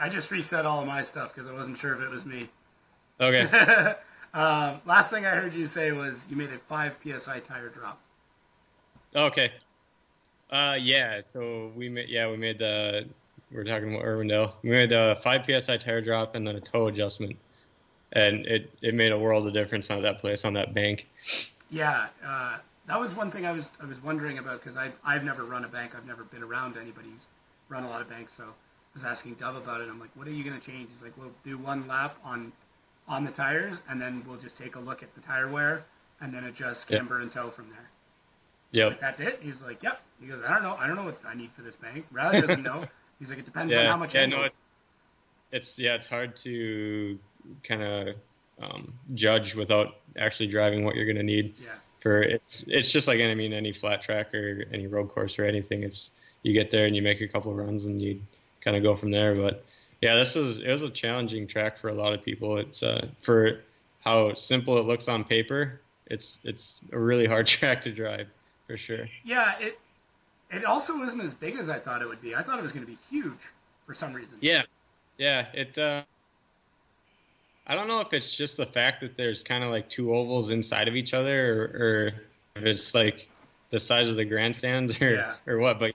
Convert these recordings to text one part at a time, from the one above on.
I just reset all of my stuff because I wasn't sure if it was me. Okay. Last thing I heard you say was you made a 5 psi tire drop. Okay. Yeah. So we made we're talking about Irwindale. We made a 5 psi tire drop and then a toe adjustment, and it made a world of difference on that place on that bank. Yeah, that was one thing I was wondering about because I've never run a bank. I've never been around anybody who's run a lot of banks. So I was asking Dove about it. I'm like, what are you going to change? He's like, we'll do one lap on the tires, and then we'll just take a look at the tire wear, and then adjust Yep. camber and toe from there. Yep. Like, that's it. He's like, yep. He goes, I don't know what I need for this bank. Riley doesn't know. He's like, it depends on how much. Yeah. angle. No. It's hard to kind of judge without actually driving what you're going to need. Yeah. It's just like any flat track or any road course or anything. It's you get there and you make a couple of runs and you kind of go from there. But yeah, it was a challenging track for a lot of people. It's for how simple it looks on paper. It's a really hard track to drive for sure. Yeah, it also isn't as big as I thought it would be. I thought it was going to be huge for some reason. Yeah. I don't know if it's just the fact that there's kind of like two ovals inside of each other, or if it's like the size of the grandstands, or what. But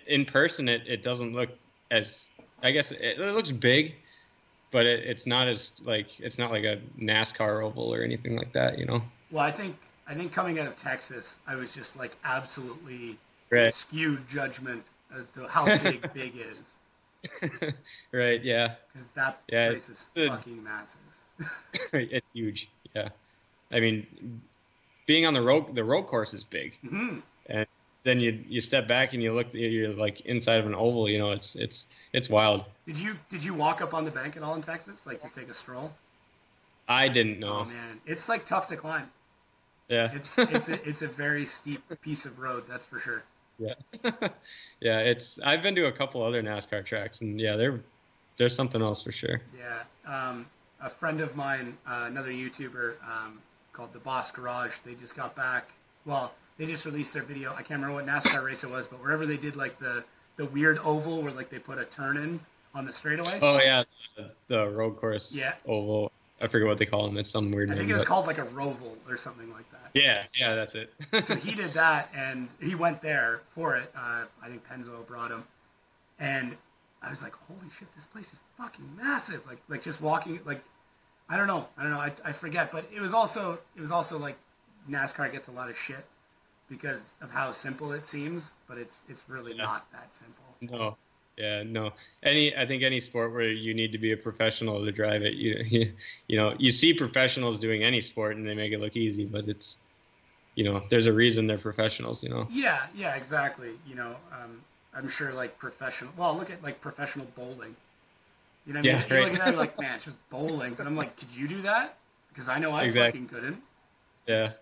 in person, it doesn't look as. I guess it looks big, but it's not as like it's not like a NASCAR oval or anything like that, you know. Well, I think coming out of Texas, I was just like absolutely Right. skewed judgment as to how big is. Right. Yeah. Because that Yeah, place is fucking massive. It's huge. Yeah. I mean, being on the road course is big, Mm-hmm. and then you step back and you look, you're like inside of an oval. You know, it's wild. Did you walk up on the bank at all in Texas? Like just take a stroll? I didn't know. Oh man, it's like tough to climb. Yeah. It's a very steep piece of road, that's for sure. Yeah. Yeah. I've been to a couple other NASCAR tracks, and yeah, they're something else for sure. Yeah. A friend of mine, another YouTuber called The Boss Garage, they just got back. Well, they just released their video. I can't remember what NASCAR race it was, but wherever they did like the weird oval where like they put a turn in on the straightaway. Oh yeah, the road course Yeah. oval. I forget what they call them. It's some weird I name. think it was called like a roval or something like that. Yeah, that's it. So he did that, and he went there for it. I think Penzo brought him, and I was like, "Holy shit, this place is fucking massive!" Like just walking, like I don't know, I forget, but it was also like NASCAR gets a lot of shit because of how simple it seems, but it's really not that simple. No. Yeah, no. I think any sport where you need to be a professional to drive it, you see professionals doing any sport and they make it look easy, but it's, there's a reason they're professionals, Yeah, exactly. I'm sure like professional. Well, look at like professional bowling. You know what I mean? Yeah, You right. look at that, you're like, man, it's just bowling. But I'm like, could you do that? Because I know I Exactly. fucking couldn't. Yeah.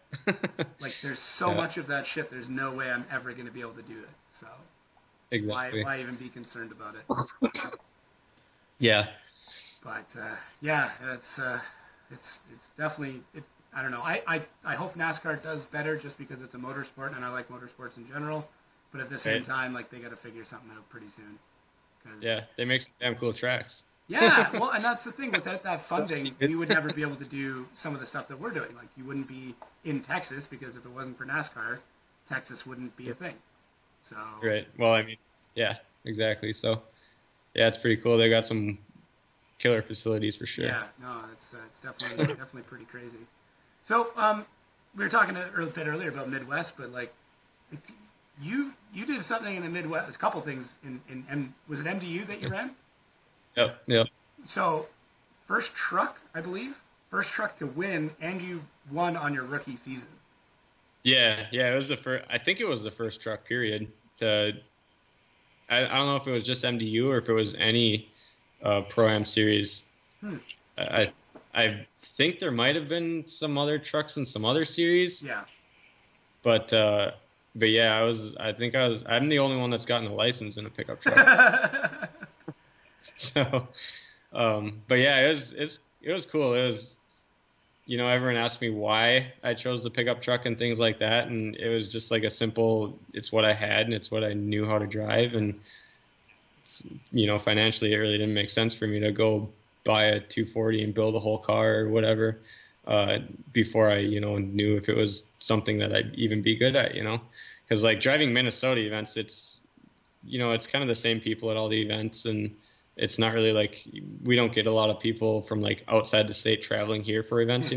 Like, there's so Yeah. much of that shit. There's no way I'm ever going to be able to do it. So Exactly. why even be concerned about it? Yeah. But yeah, it's definitely. I don't know. I hope NASCAR does better just because it's a motorsport and I like motorsports in general. But at the same Right. time, like they got to figure something out pretty soon. 'Cause, Yeah, they make some damn cool tracks. Yeah, well, and that's the thing. Without that funding, we would never be able to do some of the stuff that we're doing. Like, you wouldn't be in Texas because if it wasn't for NASCAR, Texas wouldn't be a thing. So Right. Well, I mean, yeah, exactly. So, yeah, it's pretty cool. They got some killer facilities for sure. yeah, no, it's definitely pretty crazy. So we were talking a bit earlier about Midwest, but like you did something in the Midwest, a couple things in was it MDU that you ran? Yep. So first truck to win, and you won on your rookie season. Yeah. It was the first. I think it was the first truck period. I don't know if it was just MDU or if it was any Pro-Am series. I think there might have been some other trucks in some other series. Yeah. But yeah, I'm the only one that's gotten a license in a pickup truck. So, but yeah, it was cool. It was, everyone asked me why I chose the pickup truck and things like that. And it was just like it's what I had and it's what I knew how to drive. And financially, it really didn't make sense for me to go buy a 240 and build a whole car or whatever before I, knew if it was something that I'd even be good at, because like driving Minnesota events, it's kind of the same people at all the events, and it's not really like we don't get a lot of people from like outside the state traveling here for events,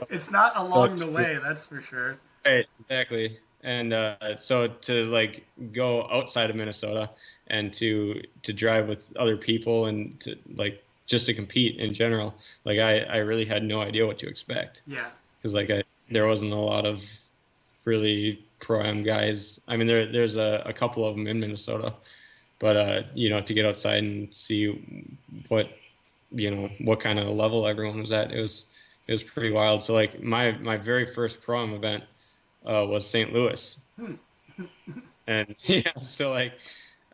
It's not along the way, that's for sure. Right, exactly. And so to like go outside of Minnesota and to drive with other people and to like just to compete in general, like I really had no idea what to expect. Yeah. Because like there wasn't a lot of really pro-am guys. I mean, there's a couple of them in Minnesota, but to get outside and see what kind of level everyone was at, it was pretty wild. So like my very first pro-am event was St. Louis. And yeah, so like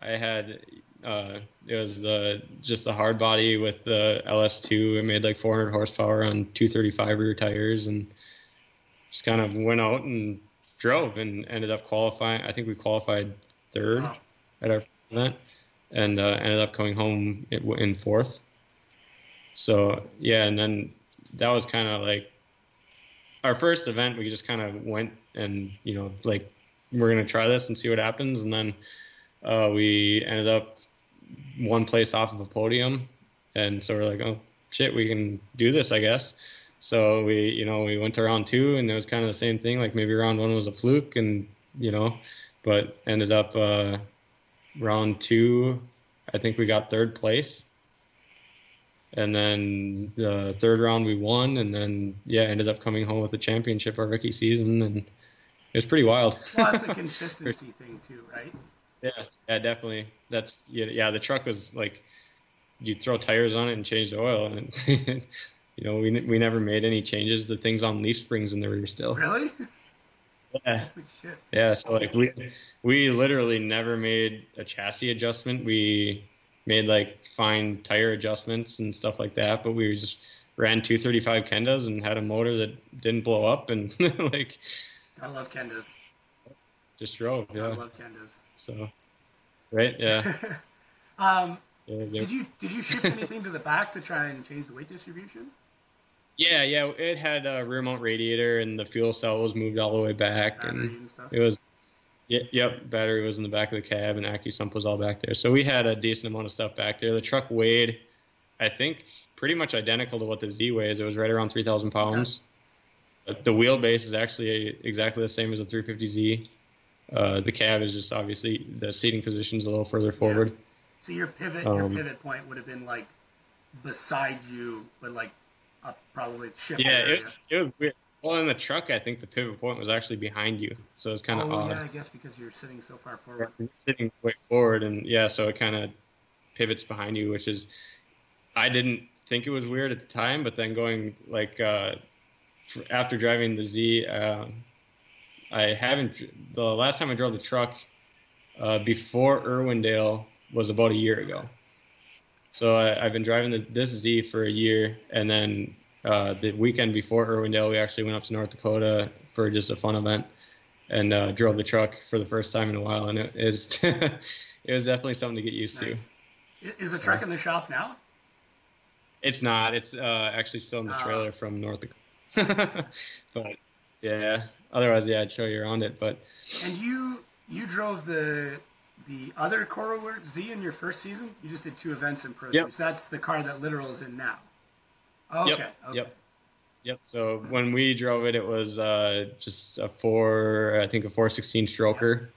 I had it was just the hard body with the LS2. It made like 400 horsepower on 235 rear tires, and just kind of went out and drove and ended up qualifying. I think we qualified third at our event, and ended up coming home in fourth. So yeah, and then that was kind of like our first event. We just kind of went and like we're gonna try this and see what happens, and then we ended up one place off of a podium, and so we're like, oh shit, we can do this, I guess. So we went to round two, and it was kind of the same thing. Like maybe round one was a fluke, and but ended up round two, I think we got third place. And then the third round we won, and then ended up coming home with the championship our rookie season, and it was pretty wild. Well, that's a consistency thing too, right? Yeah, definitely. That's the truck was like you throw tires on it and change the oil, and we never made any changes. The things on leaf springs in the rear still. Really? Yeah. Holy shit. Yeah, so like we literally never made a chassis adjustment. We made like fine tire adjustments and stuff like that, but we just ran 235 Kendas and had a motor that didn't blow up, and like I love Kendas. Just drove. Yeah, I love Kendas. So right, yeah. Did you shift anything to the back to try and change the weight distribution? Yeah, it had a rear mount radiator, and the fuel cell was moved all the way back, and stuff. It was battery was in the back of the cab, and AccuSump was all back there. So we had a decent amount of stuff back there. The truck weighed, I think, pretty much identical to what the Z weighs. It was right around 3,000 pounds. Okay. The wheelbase is actually exactly the same as the 350Z. The cab is just obviously the seating position's a little further forward. So your pivot point would have been like beside you, but like up probably shift. Yeah, it was weird. Well, in the truck, I think the pivot point was actually behind you, so it's kind of odd. Yeah, I guess because you're sitting so far forward. You're sitting way forward, and so it kind of pivots behind you, which is, I didn't think it was weird at the time, but then going like after driving the Z, the last time I drove the truck before Irwindale was about a year ago. So I've been driving this Z for a year, and then the weekend before Irwindale, we actually went up to North Dakota for just a fun event, and drove the truck for the first time in a while, and it was it was definitely something to get used to. Is the truck in the shop now? It's not. It's actually still in the trailer from North Dakota. But yeah, otherwise, I'd show you around it. But and you drove the other Corolla Z in your first season? You just did 2 events in Pro Series. That's the car that Literal is in now. Oh, okay. Yep. So when we drove it, it was just a 416 stroker,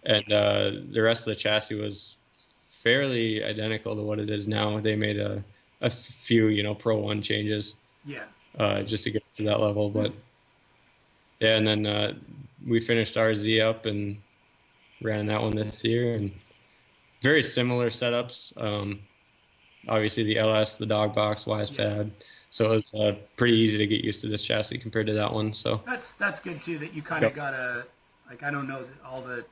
and the rest of the chassis was fairly identical to what it is now. They made a few, Pro 1 changes. Yeah. Just to get to that level, but yeah, and then we finished our Z up and ran that one this year, and very similar setups. Obviously the LS, the dog box, wise pad. So it was pretty easy to get used to this chassis compared to that one. So that's good too, that you kind of got I don't know all the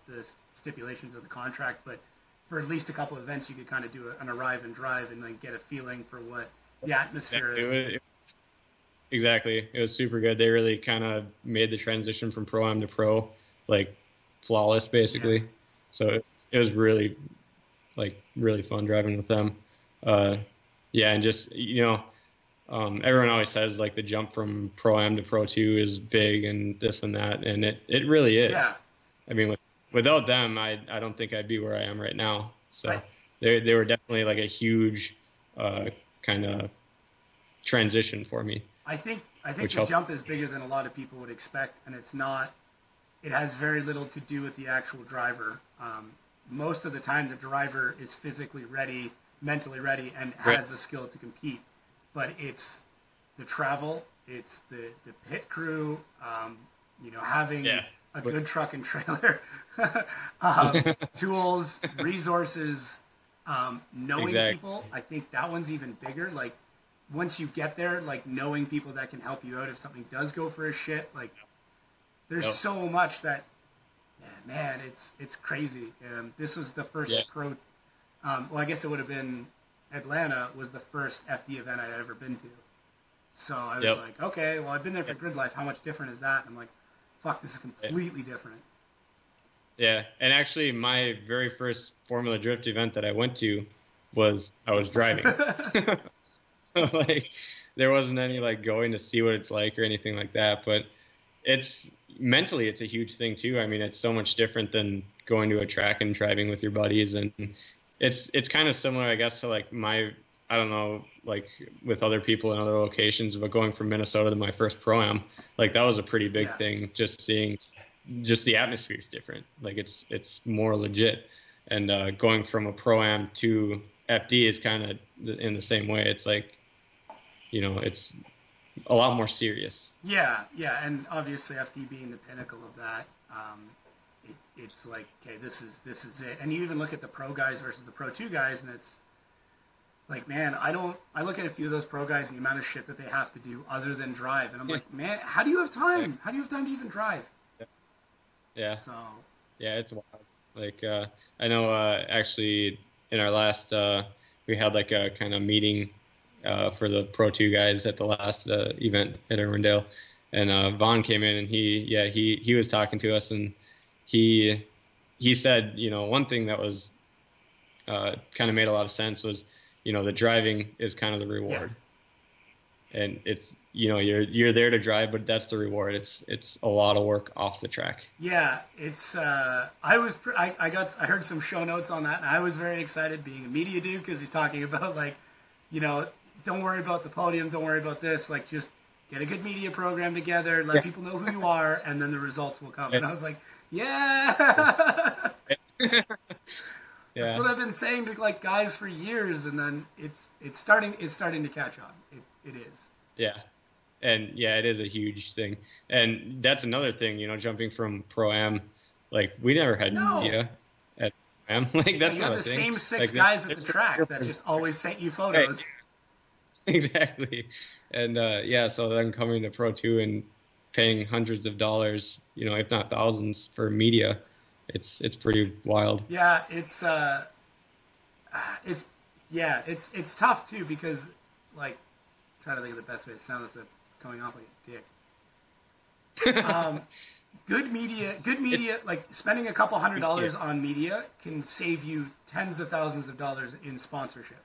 stipulations of the contract, but for at least a couple of events you could kind of do an arrive and drive and then get a feeling for what the atmosphere is. Exactly. It was super good. They really kind of made the transition from Pro-Am to Pro like flawless, basically. Yeah. So it was really like really fun driving with them. Uh, yeah, and just everyone always says like the jump from Pro Am to Pro 2 is big and this and that, and it really Yeah. is. I mean, without them, I don't think I'd be where I am right now. I, So they were definitely like a huge kind of transition for me, I think which the helped. jump is bigger than a lot of people would expect, and it's not. It has very little to do with the actual driver. Most of the time, the driver is physically ready, mentally ready, and Right. has the skill to compete. But it's the travel, it's the pit crew, having Yeah. a But good truck and trailer, tools, resources, knowing exactly. people. I think that one's even bigger. Like once you get there, like knowing people that can help you out if something does go for a shit. Like there's Yep. so much that, yeah, man, it's crazy. This was the first Yeah. pro. Well, I guess it would have been Atlanta was the first FD event I'd ever been to. So I was Yep. like, okay, well, I've been there for Grid Life. How much different is that? And I'm like, fuck, this is completely different. Yeah, and actually, my very first Formula Drift event that I went to I was driving. So like, there wasn't any like going to see what it's like or anything like that. But it's mentally, it's a huge thing too. I mean, it's so much different than going to a track and driving with your buddies, and it's kind of similar, I guess, to like I don't know, like with other people in other locations, but going from Minnesota to my first pro-am, like that was a pretty big Yeah. thing. Just seeing, just the atmosphere is different. Like it's more legit, and going from a pro-am to FD is kind of in the same way. It's like, it's a lot more serious. Yeah, yeah, and obviously FD being the pinnacle of that, it's like, okay, this is it. And you even look at the pro guys versus the pro two guys, and it's like, man, I look at a few of those pro guys and the amount of shit that they have to do other than drive, and I'm like, man, how do you have time? How do you have time to even drive? Yeah. So Yeah, it's wild. Like I know actually in our last we had like a kind of meeting for the Pro 2 guys at the last event at Irwindale, and Vaughn came in and he was talking to us, and he said, one thing that was kind of made a lot of sense was, the driving is kind of the reward. And it's, you're there to drive, but that's the reward. It's a lot of work off the track. yeah, it's I heard some show notes on that, and I was very excited being a media dude because he's talking about like, don't worry about the podium, don't worry about this, like just get a good media program together, let people know who you are, and then the results will come. And I was like, yeah. That's what I've been saying to like guys for years, and then it's starting to catch on. It is. Yeah. And yeah, it is a huge thing. And that's another thing, jumping from Pro-Am, like we never had media at Pro-Am. Like that's you not had a the thing. same six Like, guys at the track that just always sent you photos. Right. Exactly. And so then coming to Pro 2 and paying hundreds of dollars, if not thousands for media, it's pretty wild. Yeah, it's tough too because like trying to think of the best way to sound this without coming off like a dick. Good media, like spending a couple $100 on media can save you tens of thousands of dollars in sponsorship.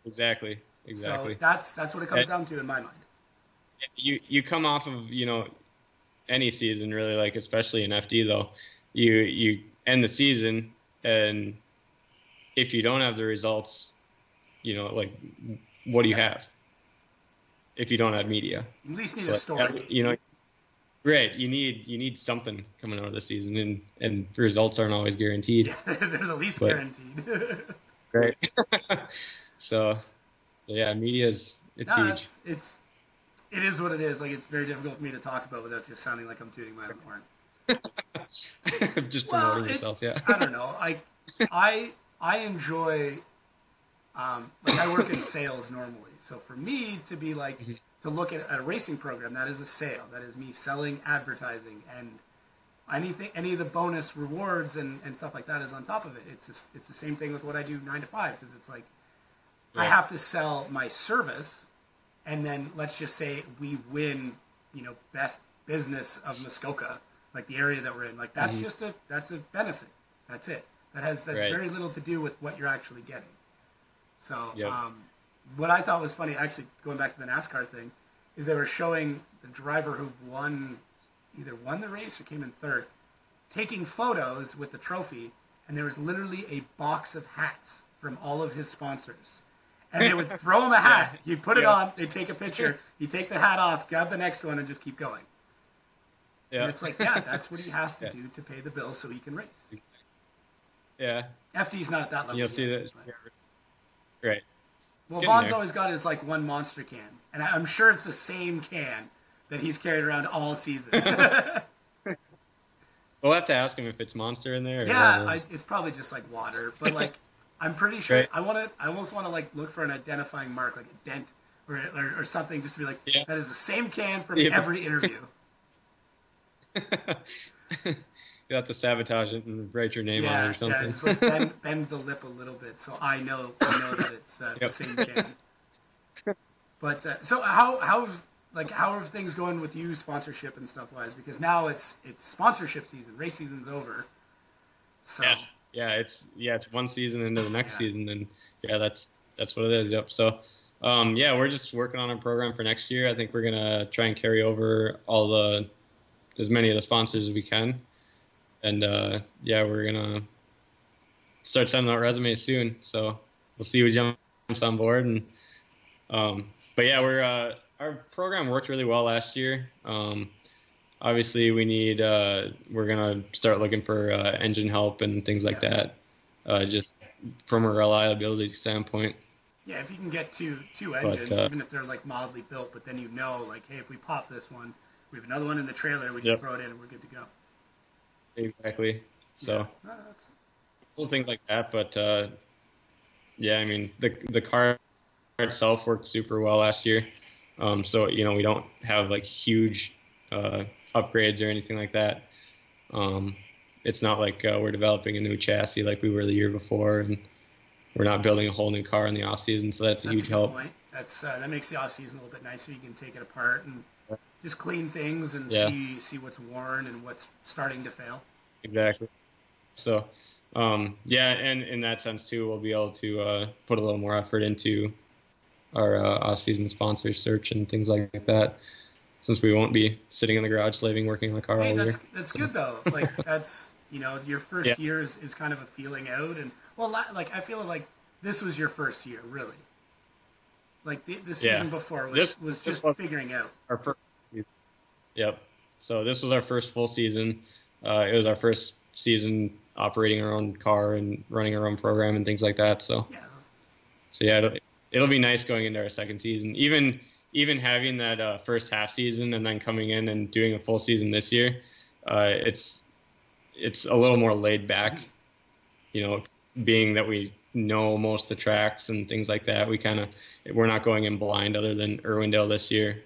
Exactly. So that's what it comes down to in my mind. You come off of, any season really, like especially in FD though, you end the season, and if you don't have the results, like what do you have if you don't have media? You at least need a story. Right. You need something coming out of the season, and results aren't always guaranteed. They're the least guaranteed. Right. So yeah, it's huge. It is what it is. Like it's very difficult for me to talk about without just sounding like I'm tooting my own horn. Just promoting yourself, yeah. I don't know. I enjoy like I work in sales normally. So for me to be like to look at a racing program, that is a sale. That is me selling advertising, and any of the bonus rewards and stuff like that is on top of it. It's the same thing with what I do 9 to 5 because it's like I have to sell my service, and then let's just say we win, best business of Muskoka, like the area that we're in. Like that's that's a benefit. That's it. That's Right. very little to do with what you're actually getting. So Yep. what I thought was funny, actually going back to the NASCAR thing, is they were showing the driver who either won the race or came in third, taking photos with the trophy, and there was literally a box of hats from all of his sponsors. And they would throw him a hat. Yeah. He'd put it on. They'd take a picture. He'd take the hat off, grab the next one, and just keep going. Yeah. And it's like, yeah, that's what he has to do to pay the bills so he can race. Yeah. FD's not at that level. You'll see yet, that. Right. Well, Getting Vaughn's there. always got his like one monster can, and I'm sure it's the same can that he's carried around all season. We'll have to ask him if it's Monster in there. Or Yeah, it's probably just like water, but like I'm pretty sure Right. I almost want to like look for an identifying mark, like a dent or something, just to be like, Yeah. that is the same can from See if every interview. You'll have to sabotage it and write your name on it or something. Yeah, just like bend the lip a little bit so I know that it's the Yep. same can. But so how are things going with you, sponsorship and stuff wise? Because now it's sponsorship season, race season's over. So It's one season into the next Yeah. season, and that's what it is. Yep. So, we're just working on a program for next year. I think we're gonna try and carry over as many of the sponsors as we can, and we're gonna start sending out resumes soon. So we'll see who jumps on board, and our program worked really well last year. Obviously, we're going to start looking for engine help and things like that, just from a reliability standpoint. Yeah, if you can get two engines, even if they're like mildly built, but then like, hey, if we pop this one, we have another one in the trailer, we can throw it in and we're good to go. Exactly. So, little things like that. But, the car itself worked super well last year. So, we don't have like huge upgrades or anything like that. It's not like we're developing a new chassis like we were the year before, and we're not building a whole new car in the off season. So that's a huge help. Point. That makes the off season a little bit nicer. You can take it apart and just clean things and see what's worn and what's starting to fail. Exactly. So, and in that sense too, we'll be able to put a little more effort into our off-season sponsor search and things like that, since we won't be sitting in the garage slaving working on the car all year. That's good though. Like that's your first year is kind of a feeling out, and like I feel like this was your first year really. Like the season before was just figuring out. Our first season. Yep. So this was our first full season. It was our first season operating our own car and running our own program and things like that. So it'll be nice going into our second season. Even having that first half season and then coming in and doing a full season this year, it's a little more laid back. Being that we know most of the tracks and things like that, we're not going in blind other than Irwindale this year.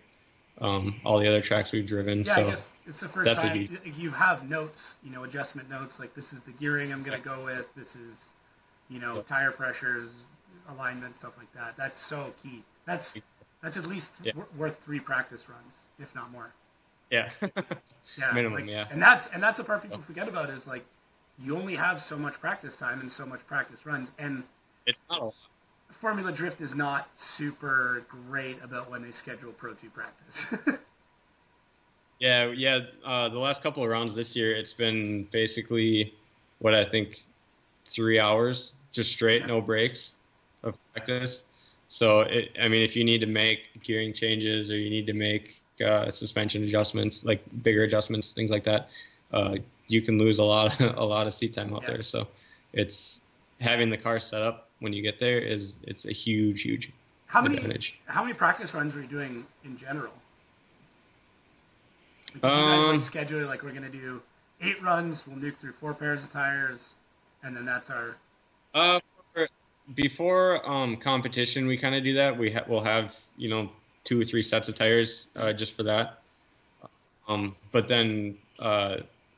All the other tracks we've driven. Yeah, so I guess it's the first time you have notes, adjustment notes, like this is the gearing I'm going to go with, this is, tire pressures, alignment, stuff like that. That's so key. That's at least worth 3 practice runs, if not more. Yeah. Minimum, And that's the part people forget about is like, you only have so much practice time and so much practice runs, and it's not a lot. Formula Drift is not super great about when they schedule Pro 2 practice. The last couple of rounds this year, it's been basically what I think 3 hours, just straight, no breaks of practice. So, if you need to make gearing changes or you need to make suspension adjustments, like bigger adjustments, things like that, you can lose a lot of seat time out there. So, it's having the car set up when you get there it's a huge advantage. How many practice runs were you doing in general? Like, did you guys schedule like we're gonna do 8 runs, we'll nuke through 4 pairs of tires, and then that's our. Before competition, we kind of do that. We'll have 2 or 3 sets of tires just for that. But then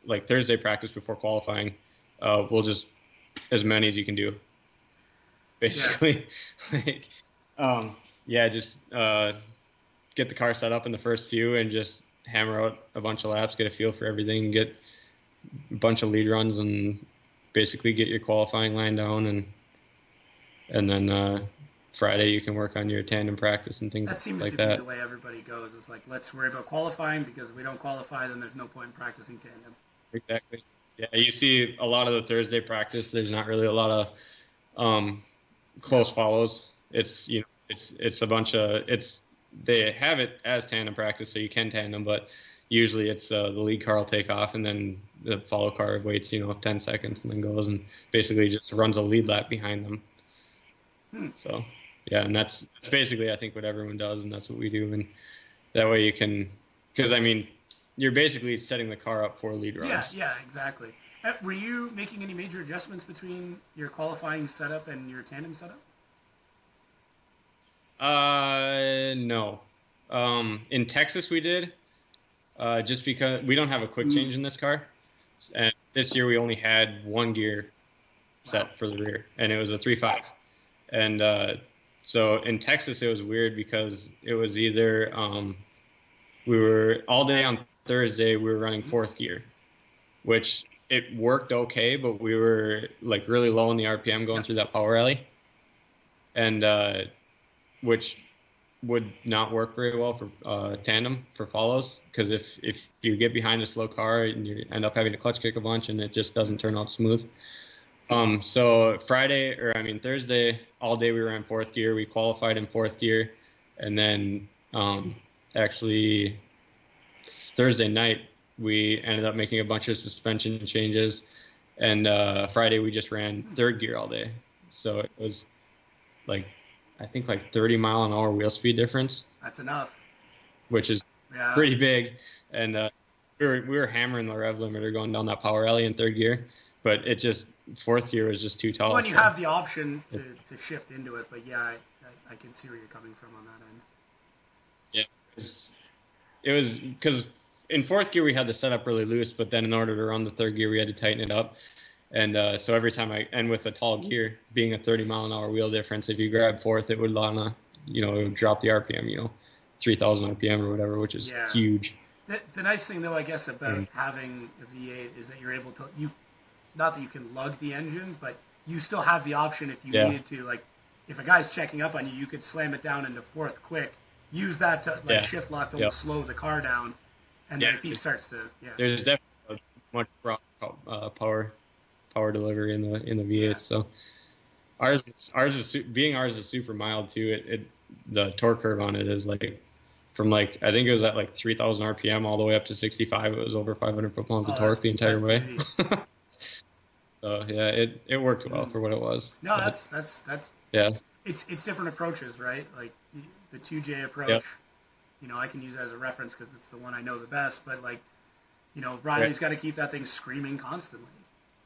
like Thursday practice before qualifying, we'll just as many as you can do. Basically, just get the car set up in the first few and just hammer out a bunch of laps, get a feel for everything, get a bunch of lead runs and basically get your qualifying line down, and then Friday you can work on your tandem practice and things That seems like to be that. the way everybody goes. It's like, let's worry about qualifying, because if we don't qualify, then there's no point in practicing tandem. Exactly. Yeah, you see a lot of the Thursday practice. There's not really a lot of close follows. It's it's a bunch of they have it as tandem practice, so you can tandem, but usually it's the lead car will take off, and then the follow car waits 10 seconds and then goes and basically just runs a lead lap behind them. So yeah, and that's basically I think what everyone does, and that's what we do, and that way you can, because I mean you're basically setting the car up for lead runs. Yeah, exactly. Were you making any major adjustments between your qualifying setup and your tandem setup? No. In Texas we did, just because we don't have a quick change in this car, and this year we only had one gear set for the rear, and it was a 3.5. And so in Texas it was weird because it was either we were all day on Thursday we were running fourth gear, which it worked okay, but we were like really low in the RPM going through that power alley, and which would not work very well for tandem for follows, because if you get behind a slow car and you end up having to clutch kick a bunch and it just doesn't turn out smooth. So Thursday all day we were in fourth gear. We qualified in fourth gear, and then actually Thursday night we ended up making a bunch of suspension changes, and Friday we just ran third gear all day. So it was like, I think like 30 mile an hour wheel speed difference. That's enough. Which is pretty big. And we were hammering the rev limiter going down that power alley in third gear, but it just, fourth gear was just too tall. When you have the option to shift into it, but yeah, I can see where you're coming from on that end. Yeah, it was because in fourth gear we had the setup really loose, but then in order to run the third gear we had to tighten it up. And so every time and with a tall gear being a 30 mile an hour wheel difference, if you grab fourth, it would it would drop the RPM, 3,000 RPM or whatever, which is huge. The nice thing though, I guess, about having a V8 is that you're able to, not that you can lug the engine, but you still have the option if you needed to, like if a guy's checking up on you, you could slam it down into fourth quick, use that to shift lock to slow the car down. And then if he starts to, there's definitely much power delivery in the V8. So ours is super mild too. The torque curve on it is like from I think it was at 3,000 RPM all the way up to 65. It was over 500 foot-pounds of torque the entire way. So yeah, it worked well for what it was. No, that's it's different approaches, right? Like the 2J approach. Yep. I can use as a reference because it's the one I know the best. But Riley's got to keep that thing screaming constantly.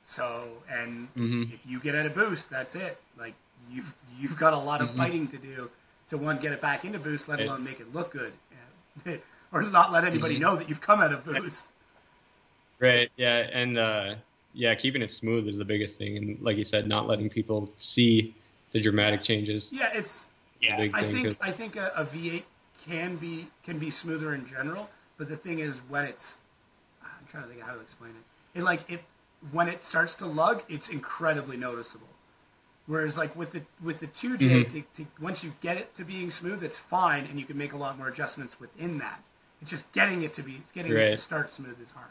So, and if you get at a boost, that's it. Like you've got a lot of fighting to do to get it back into boost, let alone make it look good, or not let anybody know that you've come at a boost. Right. Yeah. And keeping it smooth is the biggest thing, and like you said, not letting people see the dramatic changes. Yeah, I think a V8 can be smoother in general, but the thing is when it's, I'm trying to think of how to explain it. When it starts to lug, it's incredibly noticeable. Whereas with the 2J, once you get it to being smooth, it's fine, and you can make a lot more adjustments within that. It's just getting it to start smooth is hard.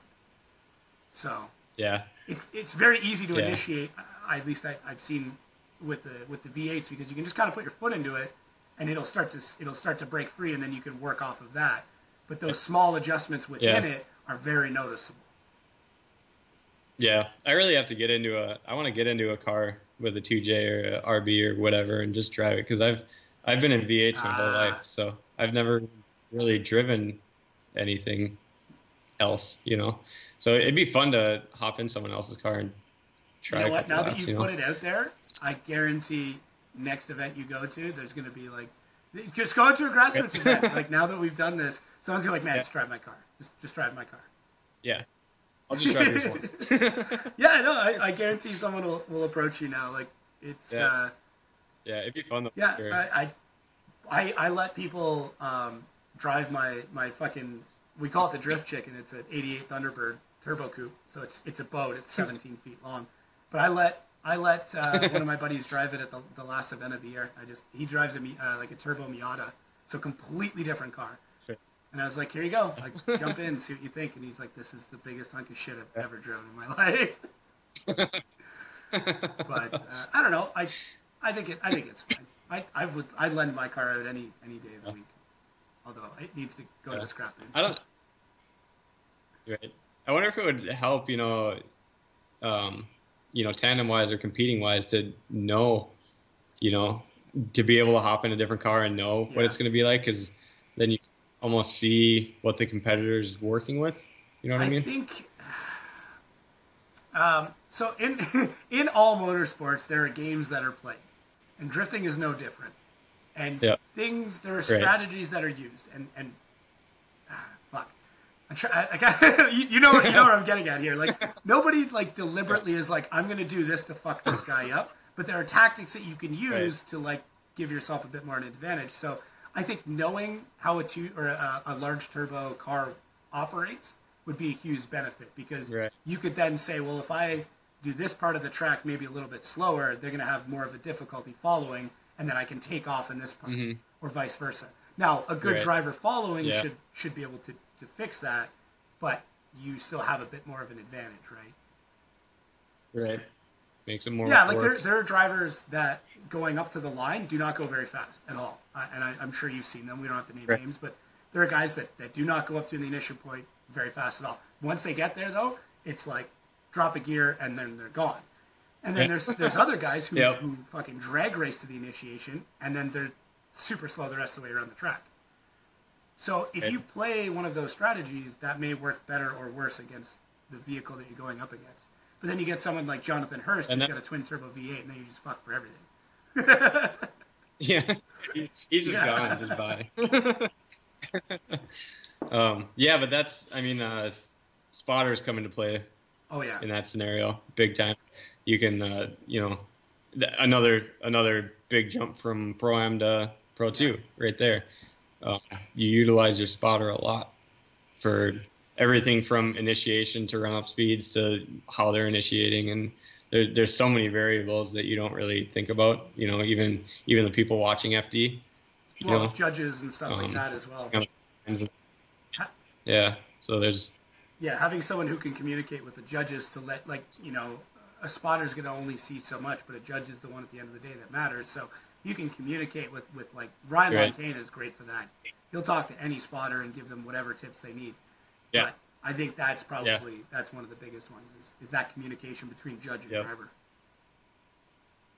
So yeah, it's very easy to initiate. At least I've seen with the V8s, because you can just kind of put your foot into it, and it'll start to break free, and then you can work off of that. But those small adjustments within it are very noticeable. Yeah, I really have to get into I want to get into a car with a 2J or a RB or whatever and just drive it, because I've been in V8s my whole life, so I've never really driven anything else, So it'd be fun to hop in someone else's car and try. You know what? Now that you've put it out there, I guarantee next event you go to, there's going to be just go to a grassroots event. Now that we've done this, someone's going to man, just drive my car. Just drive my car. Yeah. I'll just drive yours once. Yeah, no, I guarantee someone will approach you now. It's yeah, it'd be fun though. Yeah, sure. I let people drive my fucking, we call it the Drift Chicken. It's an '88 Thunderbird turbo coupe, so it's a boat. It's 17 feet long, But I let one of my buddies drive it at the last event of the year. He drives like a turbo Miata, so completely different car. Sure. And I was like, here you go, like jump in, see what you think. And he's like, this is the biggest hunk of shit I've ever driven in my life. But I don't know. I think it's fine. I'd lend my car out any day of the week. Although it needs to go to the scrap bin. I don't. Right. I wonder if it would help, tandem wise or competing wise, to know, to be able to hop in a different car and know what it's going to be like, because then you almost see what the competitor's working with. You know what I mean? I think. So in all motorsports, there are games that are played, and drifting is no different. And there are strategies that are used, and fuck, you know what I'm getting at here. Like, nobody like deliberately is like, I'm gonna do this to fuck this guy up, but there are tactics that you can use to like give yourself a bit more an advantage. So I think knowing how a large turbo car operates would be a huge benefit, because you could then say, well, if I do this part of the track maybe a little bit slower, they're going to have more of a difficulty following, and then I can take off in this part, or vice versa. Now, a good driver following should be able to fix that, but you still have a bit more of an advantage, right? Right. Makes it more. Yeah, like there are drivers that going up to the line do not go very fast at all, and I'm sure you've seen them. We don't have to name names, but there are guys that do not go up to the initial point very fast at all. Once they get there, though, it's like drop a gear and then they're gone. And then there's other guys who fucking drag race to the initiation, and then they're super slow the rest of the way around the track. So if you play one of those strategies, that may work better or worse against the vehicle that you're going up against. But then you get someone like Jonathan Hurst, who's got a twin turbo V8, and then you just fuck for everything. He's just gone, just bye. But that's, spotters come into play. Oh yeah. In that scenario, big time. You can, another big jump from Pro-Am to Pro 2 right there. You utilize your spotter a lot for everything from initiation to run-up speeds to how they're initiating, and there's so many variables that you don't really think about. Even the people watching FD. Judges and stuff like that as well. Yeah. So there's. Yeah, having someone who can communicate with the judges to let, a spotter's going to only see so much, but a judge is the one at the end of the day that matters. So you can communicate with Ryan Montana is great for that. He'll talk to any spotter and give them whatever tips they need. Yeah. But I think that's probably that's one of the biggest ones is that communication between judge and driver.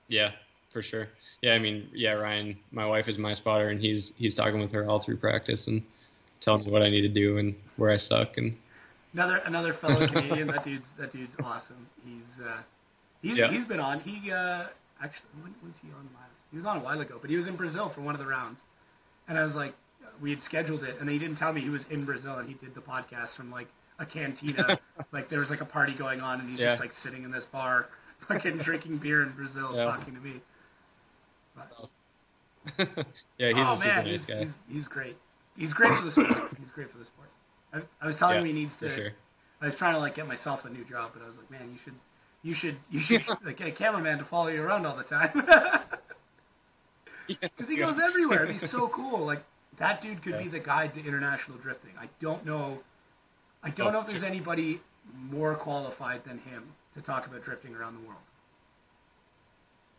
Yeah, for sure. Yeah, Ryan, my wife is my spotter, and he's talking with her all through practice and telling me what I need to do and where I suck. And another fellow Canadian. That dude's awesome. He's been on. He actually, when was he on last? He was on a while ago, but he was in Brazil for one of the rounds, and I was like, we had scheduled it, and he didn't tell me he was in Brazil, and he did the podcast from like a cantina. Like there was like a party going on, and he's just like sitting in this bar, fucking drinking beer in Brazil, talking to me. But, he's a super nice guy. He's great. He's great for the sport. He's great for the sport. I was telling him he needs to. Sure. I was trying to get myself a new job, but I was like, man, you should get a cameraman to follow you around all the time. Because he goes everywhere, and he's so cool. Like that dude could be the guide to international drifting. I don't know if there's anybody more qualified than him to talk about drifting around the world.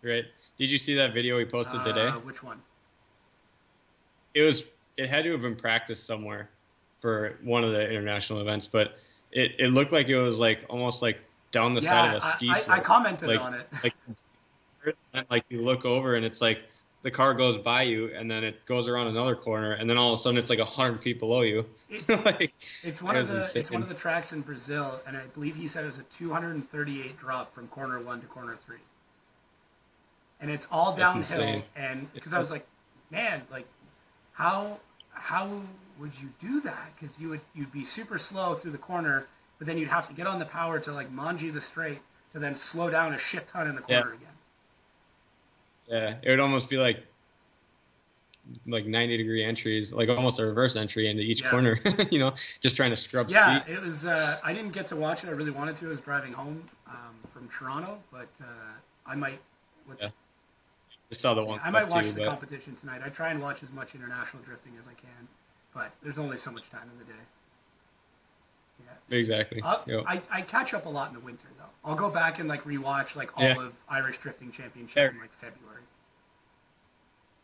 Right. Did you see that video he posted today? Which one? It had to have been practiced somewhere for one of the international events, but it looked like it was almost down the side of a ski slope. I commented on it. Like you look over and it's like the car goes by you, and then it goes around another corner, and then all of a sudden it's 100 feet below you. It's one of the tracks in Brazil, and I believe he said it was a 238 drop from corner 1 to corner 3, and it's all downhill. And because I was like, man, how would you do that? Because you'd be super slow through the corner, but then you'd have to get on the power to manji the straight to then slow down a shit ton in the corner again. Yeah, it would almost be like 90-degree entries, almost a reverse entry into each corner, just trying to scrub speed. Yeah, it was. I didn't get to watch it. I really wanted to. I was driving home from from Toronto, but I might. Yeah. I saw the one. I might watch the competition tonight. I try and watch as much international drifting as I can, but there's only so much time in the day. Yeah. Exactly. Yep. I catch up a lot in the winter though. I'll go back and like rewatch like all of Irish Drifting Championship in like February.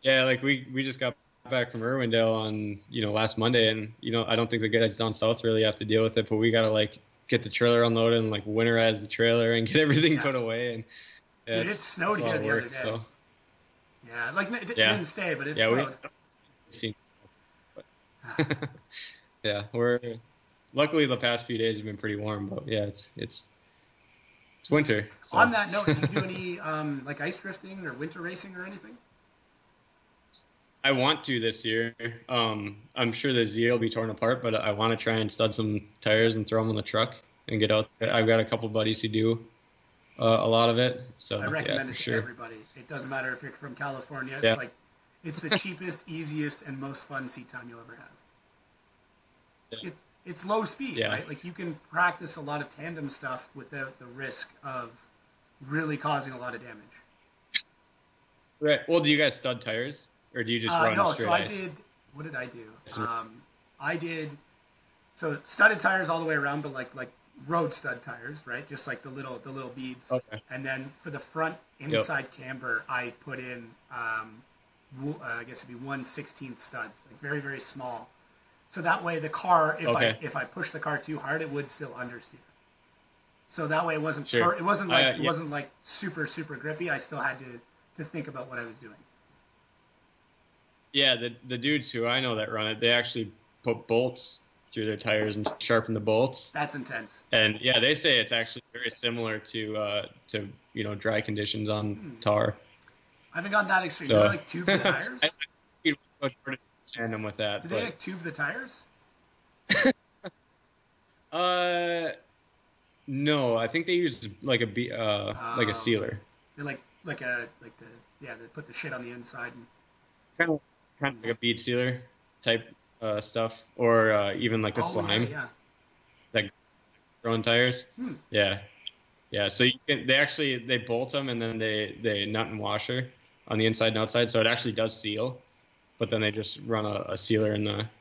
Yeah, like we just got back from Irwindale on last Monday, and I don't think the guys down south really have to deal with it, but we gotta like get the trailer unloaded and like winterize the trailer and get everything put away. And dude, it snowed here the other day. So. Yeah, like it didn't stay, but it snowed. Yeah, we're luckily the past few days have been pretty warm, but yeah, it's winter. So. On that note, do you do any like ice drifting or winter racing or anything? I want to this year. I'm sure the Z will be torn apart, but I want to try and stud some tires and throw them on the truck and get out there. I've got a couple buddies who do a lot of it, so I recommend it to sure. everybody. It doesn't matter if you're from California. It's like it's the cheapest, easiest, and most fun seat time you'll ever have. Yeah. It's low speed, right? Like you can practice a lot of tandem stuff without the risk of really causing a lot of damage. Right. Well, do you guys stud tires? Or do you just run straight ice? I did. What did I do? I did. So studded tires all the way around, but like road stud tires, right? Just like the little beads. Okay. And then for the front inside camber, I put in, I guess it'd be 1/16 studs, like very very small. So that way the car, if I push the car too hard, it would still understeer. So that way it wasn't it wasn't like super super grippy. I still had to think about what I was doing. Yeah, the dudes who I know that run it, they actually put bolts through their tires and sharpen the bolts. That's intense. And yeah, they say it's actually very similar to dry conditions on tar. I haven't gone that extreme. So, do they like tube the tires? I tandem with that. Do they like tube the tires? No, I think they use like a sealer. They they put the shit on the inside and kind of like a bead sealer type stuff, or even like the slime that grow on tires. Yeah. So they bolt them and then they nut and washer on the inside and outside, so it actually does seal. But then they just run a sealer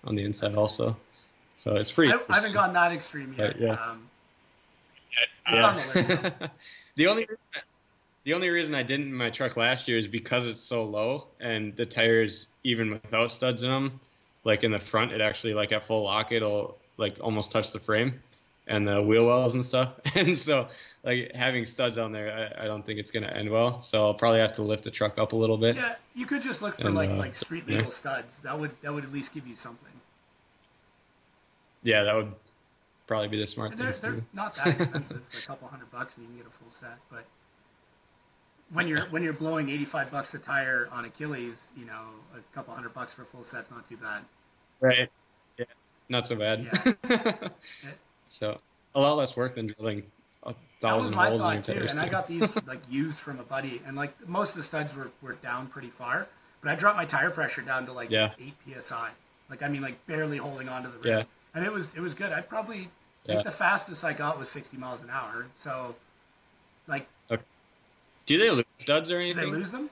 on the inside also. So it's pretty. I haven't gone that extreme yet. It's on the list. The only reason I didn't in my truck last year is because it's so low, and the tires, even without studs in them, like in the front, it actually like at full lock, it'll like almost touch the frame and the wheel wells and stuff. And so like having studs on there, I don't think it's going to end well. So I'll probably have to lift the truck up a little bit. Yeah, you could just look for like street legal studs. That would at least give you something. Yeah, that would probably be the smart thing. They're not that expensive, for a couple $100 and you can get a full set, but when you're blowing $85 a tire on Achilles, a couple $100 for a full set's not too bad. Right. Yeah. Not so bad. Yeah. So a lot less work than drilling 1,000 holes in your tires. And I got these like used from a buddy, and like most of the studs were down pretty far, but I dropped my tire pressure down to like 8 psi. Like barely holding onto the rim. Yeah. And it was good. I probably think the fastest I got was 60 miles an hour. So like. Okay. Do they lose studs or anything? Do they lose them?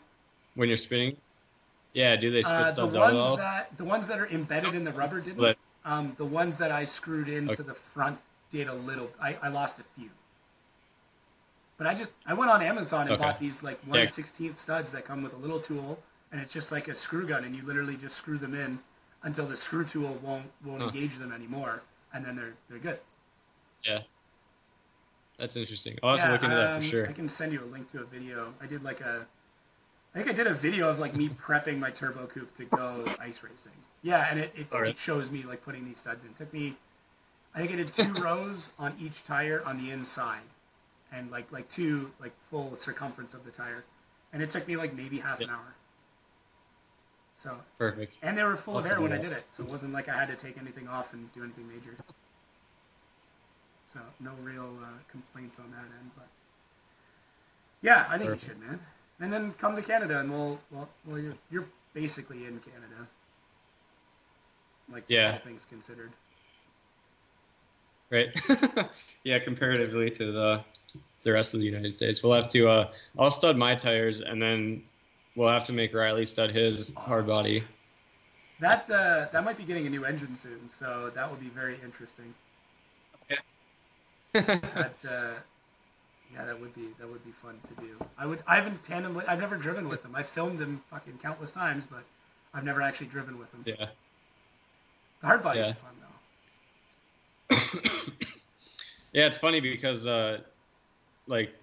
When you're spinning? Yeah, do they spit studs out at all? The ones that are embedded in the rubber didn't. The ones that I screwed into the front did a little. I lost a few. But I went on Amazon and bought these like 1/16 studs that come with a little tool, and it's just like a screw gun, and you literally just screw them in until the screw tool won't engage them anymore, and then they're good. Yeah. That's interesting. I'll have to look into that for sure. I can send you a link to a video. I think I did a video of like me prepping my turbo coupe to go ice racing. Yeah, and it shows me like putting these studs in. It took me, I think I did 2 rows on each tire on the inside, and like 2 like full circumference of the tire, and it took me like maybe half an hour. So perfect. And they were full of air when I did it, so it wasn't like I had to take anything off and do anything major. So no real complaints on that end, but yeah, I think you should, man. And then come to Canada, and well, you're basically in Canada, like all things considered. Right. Yeah, comparatively to the rest of the United States. We'll have to I'll stud my tires, and then we'll have to make Riley stud his hard body. That might be getting a new engine soon, so that will be very interesting. Yeah. Yeah, that would be fun to do. I haven't tandem. I've never driven with them. I filmed them fucking countless times, but I've never actually driven with them. Yeah. The hard body would be fun though. Yeah, it's funny because like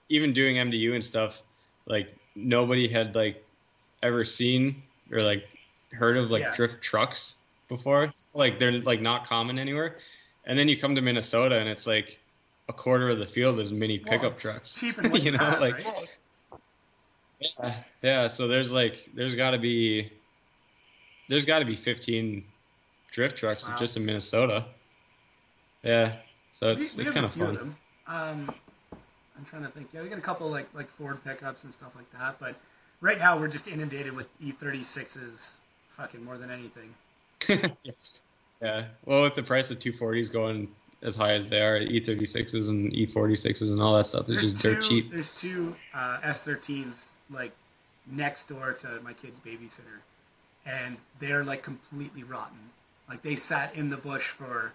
even doing MDU and stuff, like nobody had like ever seen or like heard of like drift trucks before. Like they're like not common anywhere. And then you come to Minnesota and it's like a quarter of the field is mini pickup trucks. Cheap and you know, like right? Yeah. So there's got to be 15 drift trucks just in Minnesota. Yeah. So it's kind of fun. I'm trying to think. Yeah, we got a couple like Ford pickups and stuff like that. But right now we're just inundated with E36s, fucking more than anything. Yeah. Well, with the price of 240s going as high as they are, E36s and E46s and all that stuff is just dirt cheap. There's two S13s like next door to my kid's babysitter, and they're like completely rotten. Like they sat in the bush for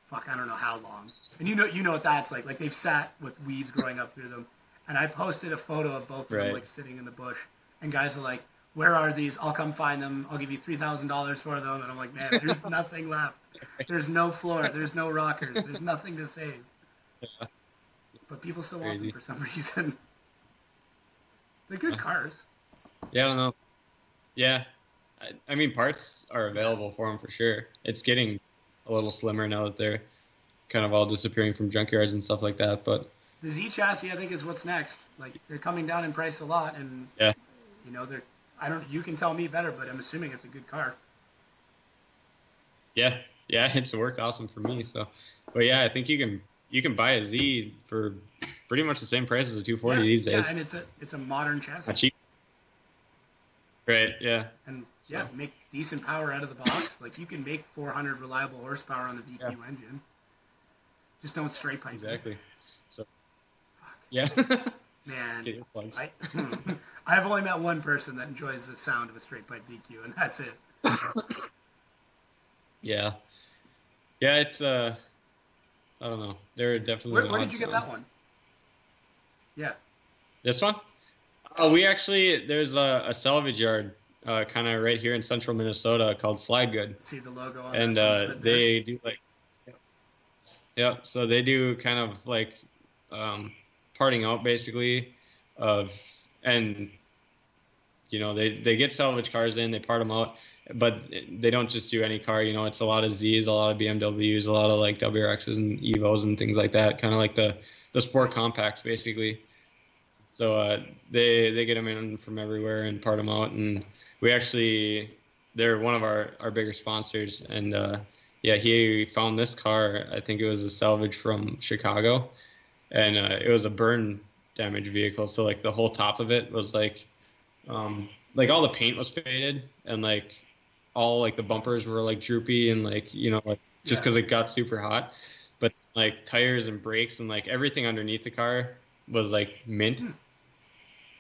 fuck, I don't know how long. And you know what that's like. Like they've sat with weeds growing up through them. And I posted a photo of both of them like sitting in the bush, and guys are like, "Where are these? I'll come find them. I'll give you $3,000 for them." And I'm like, man, there's nothing left. There's no floor. There's no rockers. There's nothing to save. Yeah. But people still want them for some reason. They're good cars. Yeah, I don't know. Yeah. I mean, parts are available for them for sure. It's getting a little slimmer now that they're kind of all disappearing from junkyards and stuff like that. But the Z chassis, I think, is what's next. Like they're coming down in price a lot, and you know they're. You can tell me better, but I'm assuming it's a good car. Yeah, it's worked awesome for me. So, but yeah, I think you can buy a Z for pretty much the same price as a 240 these days. Yeah, and it's a modern chassis. Not cheap. Right. Yeah. And make decent power out of the box. Like you can make 400 reliable horsepower on the DQ engine. Just don't straight pipe. Exactly. So. Fuck. Yeah. Man, I've only met one person that enjoys the sound of a straight pipe DQ, and that's it. Yeah, it's I don't know. They're definitely. Where did you get that one? Yeah. This one? We actually there's a salvage yard kind of right here in central Minnesota called Slide Good. See the logo on and that they do like. Yep. So they do kind of like parting out basically and you know they get salvage cars in, they part them out, but they don't just do any car. You know, it's a lot of Z's, a lot of BMWs, a lot of like WRXs and Evos and things like that, kind of like the sport compacts basically. So they get them in from everywhere and part them out, and they're one of our bigger sponsors. And he found this car. I think it was a salvage from Chicago, and it was a burn damage vehicle. So like the whole top of it was like all the paint was faded, and like all like the bumpers were like droopy, and like like just because it got super hot. But like tires and brakes and like everything underneath the car was like mint.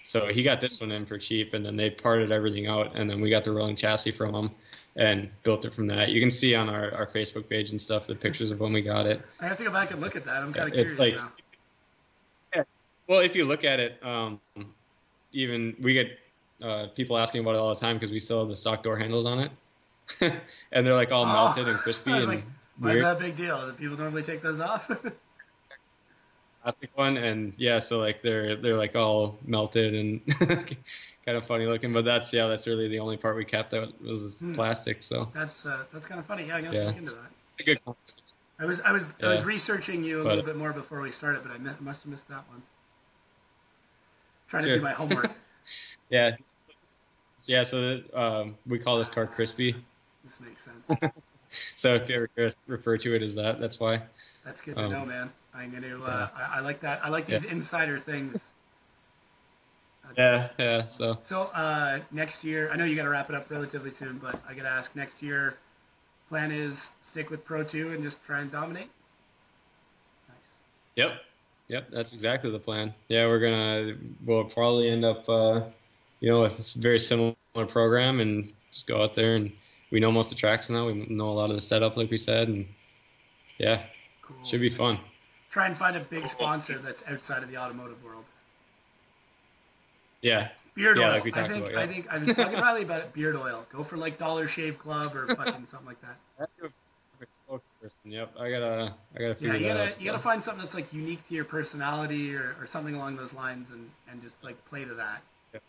So he got this one in for cheap, and then they parted everything out, and then we got the rolling chassis from him and built it from that. You can see on our Facebook page and stuff the pictures of when we got it. I have to go back and look at that. I'm kind of curious now. Yeah. Well, if you look at it, even we get people asking about it all the time because we still have the stock door handles on it, and they're like all melted and crispy. I was and like, why is that a big deal? Do people normally take those off? Plastic one, and so like they're like all melted and kind of funny looking, but that's really the only part we kept that was plastic. So that's kind of funny. Yeah, I'm gonna look into that. It's a good. I was researching you a little bit more before we started, but I must have missed that one. Trying to do my homework. Yeah. So we call this car Crispy. This makes sense. So if you ever refer to it as that, that's why. That's good to know, man. I'm gonna. I like that. I like these insider things. So next year, I know you got to wrap it up relatively soon, but I got to ask. Next year, plan is stick with Pro 2 and just try and dominate. Nice. Yep. Yep, that's exactly the plan. Yeah, we'll probably end up, with a very similar program and just go out there, and we know most of the tracks now. We know a lot of the setup, like we said, and yeah, Cool. should be And fun. just try and find a big sponsor that's outside of the automotive world. Yeah. Beard Yeah, oil. like we talked about. Yeah. I think I was talking Riley about it. Beard oil. Go for like Dollar Shave Club or fucking something like that. That's a perfect spokesperson. Yep, I gotta Yeah, figure that out. you gotta find something that's like unique to your personality or something along those lines, and just like play to that. Yeah.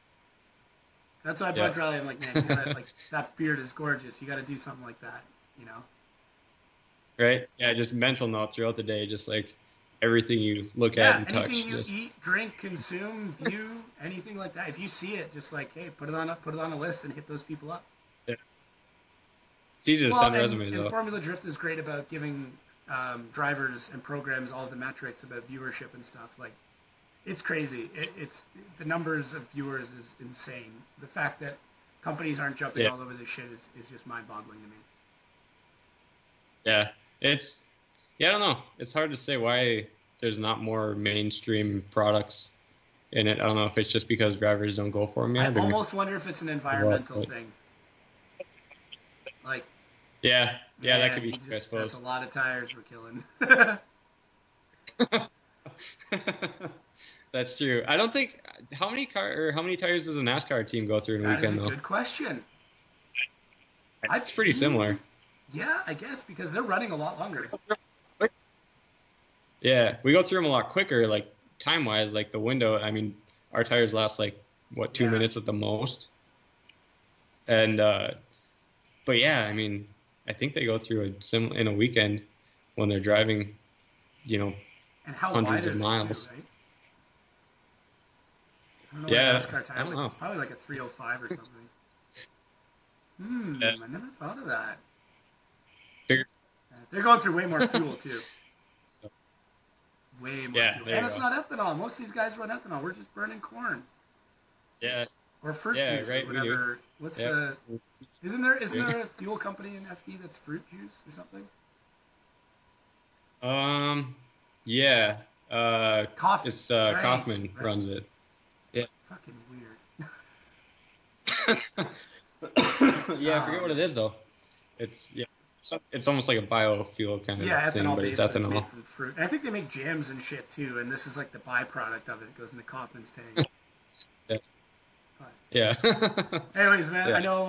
That's why I bugged Riley. I'm like, man, you gotta, like that beard is gorgeous. You got to do something like that, you know? Right? Yeah, just mental note throughout the day, just like everything you look at and touch. Anything you eat, drink, consume, view, anything like that. If you see it, just like, hey, put it on a list and hit those people up. Yeah. It's easy to send resumes and though. Formula Drift is great about giving drivers and programs all the metrics about viewership and stuff. Like, it's crazy. It's the numbers of viewers is insane. The fact that companies aren't jumping all over this shit is just mind-boggling to me. Yeah, I don't know. It's hard to say why there's not more mainstream products in it. I don't know if it's just because drivers don't go for them yet. I almost wonder if it's an environmental thing. Like, yeah, that could be. I suppose that's a lot of tires we're killing. That's true. I don't think how many tires does a NASCAR team go through in a weekend? That is a good question. It's pretty similar. Yeah, I guess because they're running a lot longer. Yeah, we go through them a lot quicker, like time-wise. Like the window, I mean, our tires last like 2 minutes at the most. And but yeah, I mean, I think they go through in a weekend when they're driving, and how hundreds wide of miles. Too, right? I don't know. know. It's probably like a 305 or something. I never thought of that. Bigger. They're going through way more fuel too. Way more fuel. And it's go. not ethanol. Most of these guys run ethanol. We're just burning corn. Yeah. Or fruit juice or whatever. What's the Isn't there a fuel company in FD that's fruit juice or something? Yeah. Kaufman. It's Kaufman runs it. Yeah. Fucking weird. Yeah, I forget what it is though. It's almost like a biofuel kind of thing, but it's ethanol. Made from fruit. And I think they make jams and shit too, and this is like the byproduct of it. It goes into Kaufman's tank. Yeah. Anyways, man, I know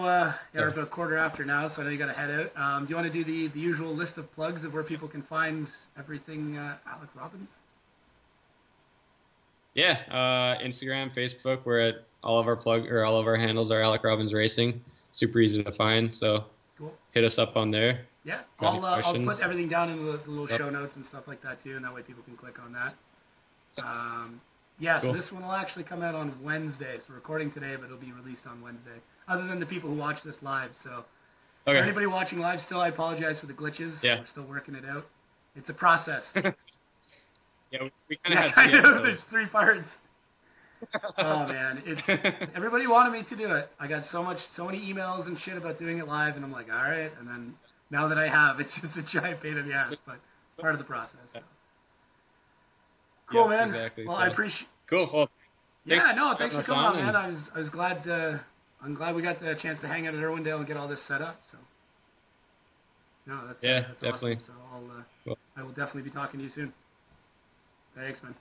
we're about 1:15 now, so I know you got to head out. Do you want to do the usual list of plugs of where people can find everything Alec Robbins? Yeah, Instagram, Facebook. We're at all of our handles are Alec Robbins Racing. Super easy to find, so cool. Hit us up on there. Yeah, I'll put everything down in the little show notes and stuff like that too, and that way people can click on that. So this one will actually come out on Wednesday. So we're recording today, but it'll be released on Wednesday. Other than the people who watch this live, so for anybody watching live still, I apologize for the glitches. Yeah. We're still working it out. It's a process. Yeah, we kind of had 3 episodes. There's 3 parts. Oh man, everybody wanted me to do it. I got so many emails and shit about doing it live, and I'm like, all right. And then now that I have, it's just a giant pain in the ass, but it's part of the process. So. Cool, man. Exactly. Well, I appreciate. Cool. Well, thanks for coming on, man. I was glad. I'm glad we got the chance to hang out at Irwindale and get all this set up. So. No, that's definitely. awesome. So I will definitely be talking to you soon. Thanks, man.